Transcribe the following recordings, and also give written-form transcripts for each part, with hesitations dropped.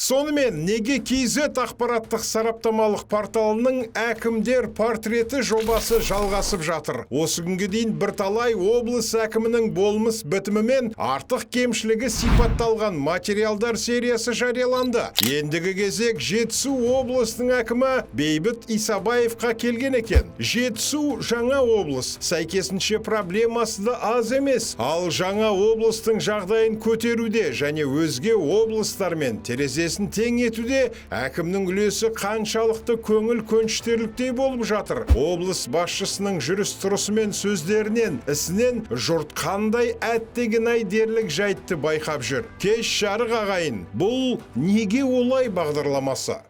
Сонымен, неге KZ ақпараттық сараптамалық порталының әкімдер портреті жобасы жалғасып жатыр. Осы күнге дейін бірталай облыс әкімінің болмыс бітімімен артық кемшілігі сипатталған материалдар сериясы жарияланды. Ендігі кезек Жетісу облысының әкімі Бейбіт Исабаевқа келген екен. Жетісу жаңа облыс, сәйкесінше проблемасы да аз емес. Ал жаңа облыстың жағдайын көтеруде және өзге облыстармен терезесін тең етуде әкімнің үлесі қаншалықты көңіл көншітерліктей болып жатыр. Облыс басшысының жүріс-тұрысы мен сөздерінен, ісінен жұрт қандай әттеген-ай дерлік жайтты байқап жүр. Кеш жарық ағайын, бұл неге олай бағдарламасы?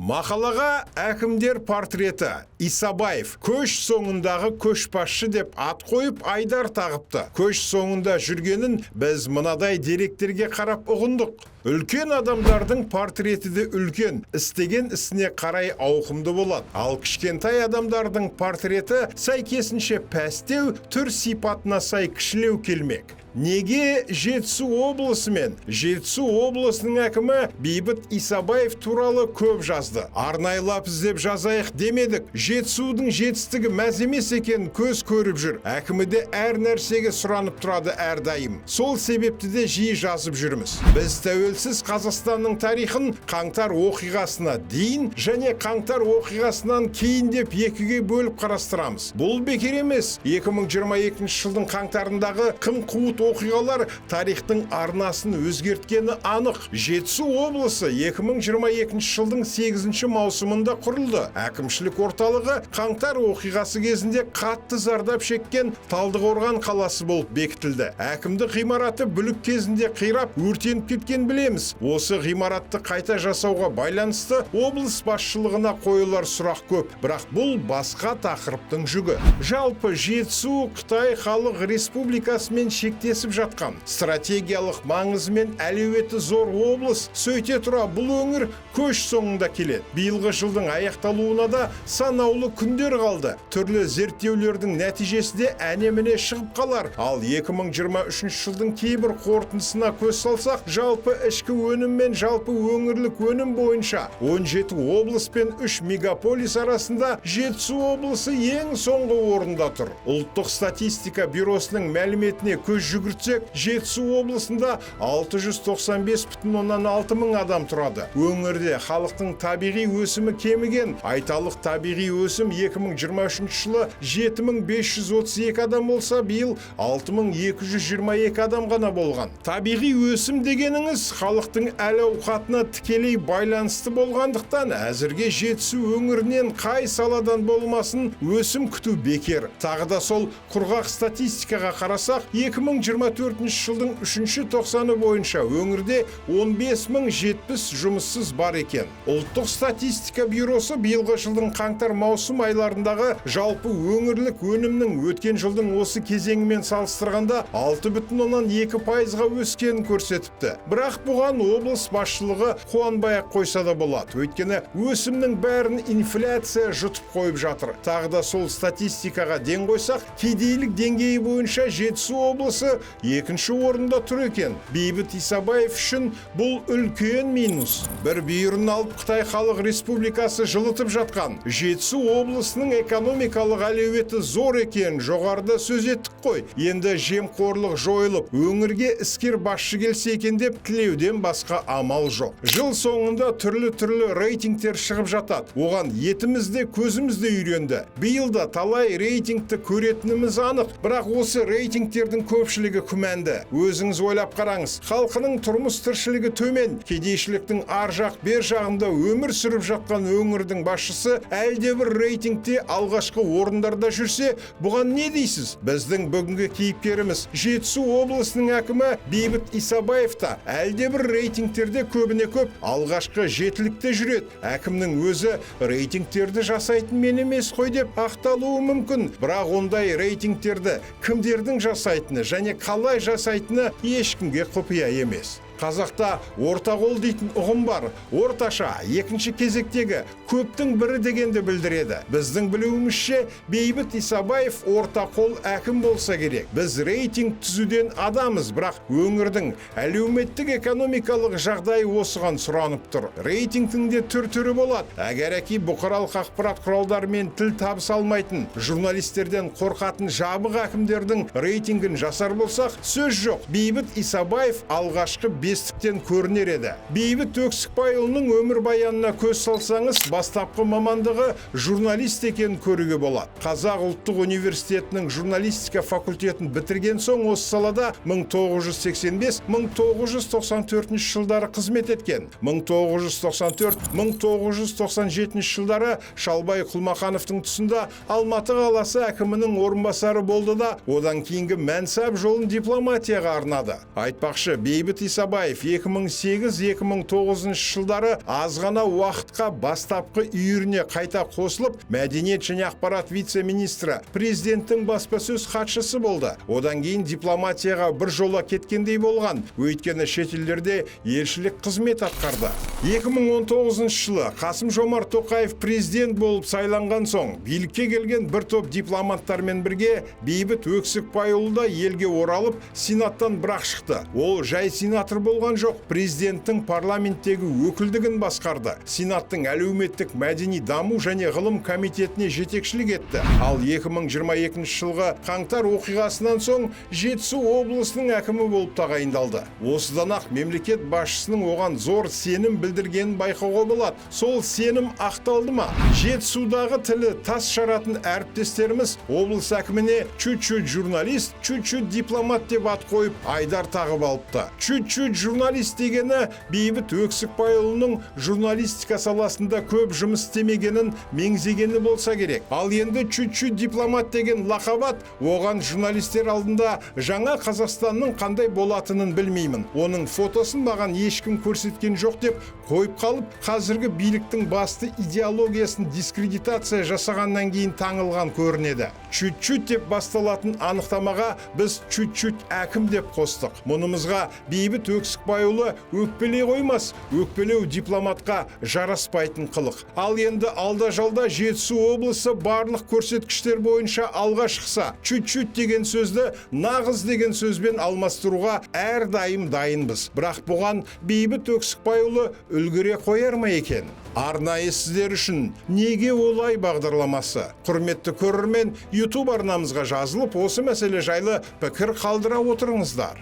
Мақалаға әкімдер портреті Исабаев көш соңындағы көшбасшы деп ат қойып айдар тағыпты. Көш соңында жүргенін біз мынадай деректерге қарап ұғындық. Үлкен адамдардың портреті де үлкен, істеген ісіне қарай ауқымды болады. Ал кішкентай адамдардың портреті сәйкесінше пәстеу, түр сипатына сай кішілеу келмек. Неге Жетісу облысы мен Жетісу облысының әкімі Бейбіт Исабаев туралы көп жазды? Арнайлап іздеп жазайық демедік. Жетісудың жетістігі мәз емес екен көз көріп жүр. Әкімі де әр нәрсеге сұранып тұрады әрдайым. Сол себепті де жиі жазып жүрміз. Біз тәуелсіз Қазақстанның тарихын қаңтар оқиғасына дейін және қаңтар оқиғасынан кейін деп екіге бөліп қарастырамыз. Бұл бекер емес. 2022 жылдың қаңтарындағы қым-қуыт оқиғалар тарихтың арнасын өзгерткені анық. Жетісу облысы 2022 жылдың 8 маусымында құрылды. Әкімшілік орталығы қаңтар оқиғасы кезінде қатты зардап шеккен Талдықорған қаласы болып бекітілді. Әкімдік ғимараты бүлік кезінде қирап, өртеніп кеткен білеміз. Осы ғимаратты қайта жасауға байланысты облыс басшылығына қойылар сұрақ көп, бірақ бұл басқа тақырыптың жүгі. Жалпы Жетісу Қытай Халық Республикасымен шектесіп жатқан стратегиялық маңызы мен әлеуеті зор облыс. Сөйте тұра бұл өңір көш соңында келеді. Биылғы жылдың аяқталуына да санаулы күндер қалды. Түрлі зерттеулердің нәтижесі де әне-міне шығып қалар. Ал 2023 жылдың кейбір қорытындысына көз салсақ, жалпы ішкі өнім мен жалпы өңірлік өнім бойынша 17 облыс пен 3 мегаполис арасында Жетісу облысы ең соңғы орында тұр. Ұлттық статистика бюросының мәліметіне көз жүгіртсек, Жетісу облысында 695,6 мың адам тұрады. Өңірде халықтың табиғи өсімі кеміген. Айталық табиғи өсім 2023 жылы 7532 адам болса, биыл 6222 адам ғана болған. Табиғи өсім дегеніңіз халықтың әл-ауқатына тікелей байланысты болғандықтан, әзірге Жетісу өңірінен қай саладан болмасын өсім күту бекер. Тағы да сол құрғақ статистикаға қарасақ, 2024 жылдың 3-ші тоқсаны бойынша өңірде 15.070 жұмыссыз бар екен. Ұлттық статистика бюросы биылғы жылдың қаңтар-маусым айларындағы жалпы өңірлік өнімнің өткен жылдың осы кезеңімен салыстырғанда 6,2%-ға өскенін көрсетіпті. Бірақ бұған облыс басшылығы қуанбай-ақ қойса да болады. Өйткені өсімнің бәрін инфляция жұтып қойып жатыр. Тағы да сол статистикаға ден қойсақ, кедейлік деңгейі бойынша Жетісу облысы 2-ші орында тұр екен. Бейбіт Исабаев үшін бұл үлкен минус. Бір бүйірін алып Қытай Халық Республикасы жылытып жатқан Жетісу облысының экономикалық әлеуеті зор екен жоғарыда сөз еттік қой. Енді жемқорлық жойылып, өңірге іскер басшы келсе екен деп тілеуден басқа амал жоқ. Жыл соңында түрлі рейтингтер шығып жатады. Оған етімізде көзімізде үйренді. Биылда талай рейтингті көретініміз анық, бірақ осы рейтингтердің көпшілігі күмәнді. Өзіңіз ойлап қараңыз, халқының тұрмыс тіршілігі төмен, кедейшіліктің ар жақ бер жағында өмір сүріп жатқан өңірдің басшысы әлде бір рейтингте алғашқы орындарда жүрсе, бұған не дейсіз? Біздің бүгінгі кейіпкеріміз Жетісу облысының әкімі Бейбіт Исабаев та әлде бір рейтингтерде көбіне көп алғашқы жетілікте жүреді. Әкімнің өзі рейтингтерді жасайтын мен емес қой деп ақталуы мүмкін, бірақ ондай рейтингтерді кімдердің жасайтыны және қалай жасайтыны ешкімге құпия емес. Қазақта орта қол дейтін ұғым бар. Орташа, екінші кезектегі көптің бірі дегенді білдіреді. Біздің білуімізше Бейбіт Исабаев орта қол әкім болса керек. Біз рейтинг түзуден адамыз, бірақ өңірдің әлеуметтік экономикалық жағдайы осыған сұранып тұр. Рейтингтің де түр-түрі болады. Әгереки бұқаралық ақпарат құралдарымен тіл табыса алмайтын, журналистерден қорқатын жабық әкімдердің рейтингін жасар болсақ, сөз жоқ. Бейбіт Исабаев алғашқы бестіктен көрінер еді. Бейбіт Өксікбайұлының өмірбаянына көз салсаңыз, бастапқы мамандығы журналист екенін көруге болады. Қазақ ұлттық университетінің журналистика факультетін бітірген соң осы салада 1985-1994 жылдары қызмет еткен. 1994-1997 жылдары Шалбай Құлмақановтың тұсында Алматы қаласы әкімінің орынбасары болды да, одан кейінгі мәнсап жолын дипломатияға арнады. Айтпақшы, Бейбіт Исабаев 2008-2009 жылдары азғана уақытқа бастапқы үйіріне қайта қосылып, мәдениет және ақпарат вице-министрі, президенттің баспасөз хатшысы болды. Одан кейін дипломатияға бір жола кеткендей болған, өйткені шетелдерде елшілік қызмет атқарды. 2019 жылы Қасым-Жомарт Тоқаев президент болып сайланған соң, билікке келген бір топ дипломаттармен бірге Бейбіт Өксікбайұлы да елге оралып, сенаттан бірақ шықты. Ол жай сенатор болған жоқ, президенттің парламенттегі өкілдігін басқарды. Сенаттың әлеуметтік мәдени даму және ғылым комитетіне жетекшілік етті. Ал 2022 жылғы қаңтар оқиғасынан соң Жетісу облысының әкімі болып тағайындалды. Осыдан-ақ мемлекет басшысының оған зор сенім білдіргенін байқауға болады. Сол сенім ақталды ма? Жетісудағы тілі тас жаратын әріптестеріміз облыс әкіміне чуть-чуть журналист, чуть-чуть дипломат деп ат қойып, айдар тағып алыпты. Чуть-чуть журналист дегені Бейбіт Өксікбайұлының журналистика саласында көп жұмыс істемегенін меңзегені болса керек. Ал енді чуть-чуть дипломат деген лақабат, оған журналистер алдында жаңа Қазақстанның қандай болатынын білмеймін. Оның фотосын маған ешкім көрсеткен жоқ деп қойып қалып, қазіргі биліктің басты идеологиясын дискредитация жасағаннан кейін таңылған көрінеді. Чуть-чуть деп басталатын анықтамаға біз чуть-чуть әкім деп қостық. Мұнымызға Бейбіт Өксікбайұлы өкпелей қоймас, өкпелеу дипломатқа жараспайтын қылық. Ал енді алда-жалда Жетісу облысы барлық көрсеткіштер бойынша алға шықса, чуть-чуть деген сөзді нағыз деген сөзбен алмастыруға әрдайым дайынбыз. Бірақ бұған Бейбіт Өксікбайұлы үлгере қояр ма екен? Арнайы сіздер үшін неге олай бағдарламасы. Құрметті көрермен, YouTube арнамызға жазылып, осы мәселе жайлы пікір қалдыра отырыңыздар.